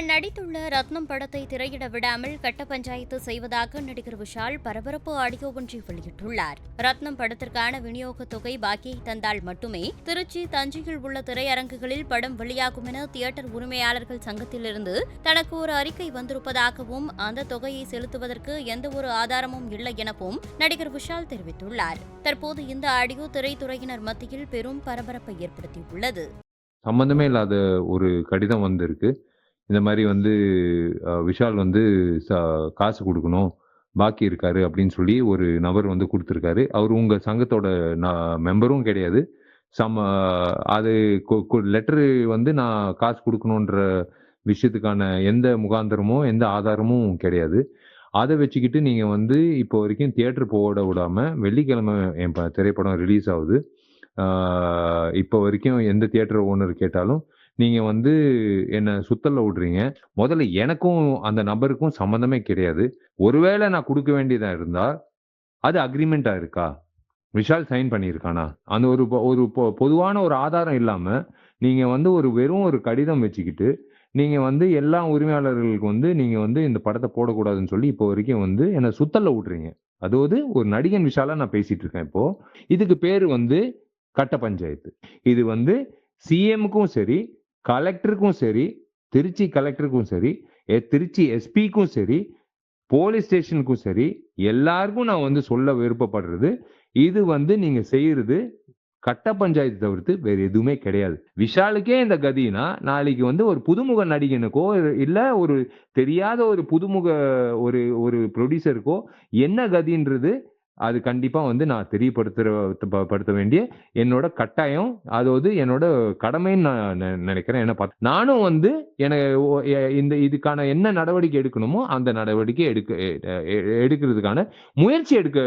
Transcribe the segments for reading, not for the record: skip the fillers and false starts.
தான் நடித்துள்ள ரத்னம் படத்தை திரையிட விடாமல் கட்ட பஞ்சாயத்து செய்வதாக நடிகர் விஷால் பரபரப்பு ஆடியோ ஒன்றை வெளியிட்டுள்ளார். ரத்னம் படத்திற்கான விநியோகத் தொகை பாக்கியை தந்தால் மட்டுமே திருச்சி, தஞ்சையில் உள்ள திரையரங்குகளில் படம் வெளியாகும் என தியேட்டர் உரிமையாளர்கள் சங்கத்திலிருந்து தனக்கு ஒரு அறிக்கை வந்திருப்பதாகவும், அந்த தொகையை செலுத்துவதற்கு எந்தவொரு ஆதாரமும் இல்லை எனவும் நடிகர் விஷால் தெரிவித்துள்ளார். தற்போது இந்த ஆடியோ திரைத்துறையினர் மத்தியில் பெரும் பரபரப்பை ஏற்படுத்தியுள்ளது. சம்மந்தமே இல்லாத ஒரு கடிதம் வந்திருக்கு. இந்த மாரி விஷால் காசு குடுக்கணும், பாக்கி இருக்காரு அப்படின்னு சொல்லி ஒரு நபர் குடுத்துருக்காரு. அவரு உங்க சங்கத்தோட மெம்பரும் கிடையாது. சம அது லெட்டரு நான் காசு குடுக்கணுன்ற விஷயத்துக்கான எந்த முகாந்திரமோ, எந்த ஆதாரமும் கிடையாது. அத வச்சுக்கிட்டு நீங்க இப்போ வரைக்கும் தியேட்டர் போட விடாம, வெள்ளிக்கிழமை என் திரைப்படம் ரிலீஸ் ஆவுது. இப்போ வரைக்கும் எந்த தியேட்டர் ஓனர் கேட்டாலும், நீங்க என்ன சுத்தல்ல விடுறீங்க. முதல்ல எனக்கும் அந்த நபருக்கும் சம்மந்தமே கிடையாது. ஒருவேளை நான் குடுக்க வேண்டியதா இருந்தா, அது அக்ரீமென்ட்டா இருக்கா? விஷால் சைன் பண்ணியிருக்கானா? அந்த ஒரு பொதுவான ஒரு ஆதாரம் இல்லாம, நீங்க வெறும் ஒரு கடிதம் வச்சுக்கிட்டு, நீங்க எல்லா உரிமையாளர்களுக்கு நீங்க இந்த படத்த போடக்கூடாதுன்னு சொல்லி இப்போ வரைக்கும் என்ன சுத்தல்ல விடுறீங்க. அதாவது ஒரு நடிகன் விஷாலா நான் பேசிட்டு இருக்கேன் இப்போ. இதுக்கு பேரு கட்ட பஞ்சாயத்து. இது சிஎம்முக்கும் சரி, கலெக்டருக்கும் சரி, திருச்சி கலெக்டருக்கும் சரி, திருச்சி எஸ்பிக்கும் சரி, போலீஸ் ஸ்டேஷனுக்கும் சரி, எல்லாருக்கும் நான் சொல்ல விருப்பப்படுறது, இது நீங்க செய்யறது கட்ட பஞ்சாயத்து தவிர்த்து வேற எதுவுமே கிடையாது. விஷாலுக்கே இந்த கதின்னா, நாளைக்கு ஒரு புதுமுக நடிகனுக்கோ, இல்ல ஒரு தெரியாத ஒரு புதுமுக ஒரு ஒரு புரொடியூசருக்கோ என்ன கதின்றது, அது கண்டிப்பா நான் படுத்த வேண்டிய என்னோட கட்டாயம். அதாவது என்னோட கடமைன்னு நான் நினைக்கிறேன். நானும் எனக்கு இதுக்கான என்ன நடவடிக்கை எடுக்கணுமோ, அந்த நடவடிக்கை எடுக்கிறதுக்கான முயற்சி எடுக்க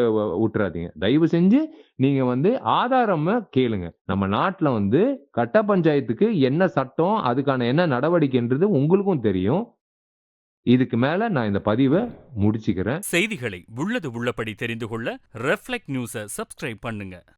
விட்டுறாதீங்க. தயவு செஞ்சு நீங்க ஆதாரமா கேளுங்க. நம்ம நாட்டுல கட்ட பஞ்சாயத்துக்கு என்ன சட்டம், அதுக்கான என்ன நடவடிக்கைன்றது உங்களுக்கும் தெரியும். இதுக்கு மேல நான் இந்த பதிவ முடிச்சுக்கிறேன். செய்திகளை உள்ளது உள்ளபடி தெரிந்து கொள்ள ரெஃப்ளெக்ட் நியூஸை சப்ஸ்கிரைப் பண்ணுங்க.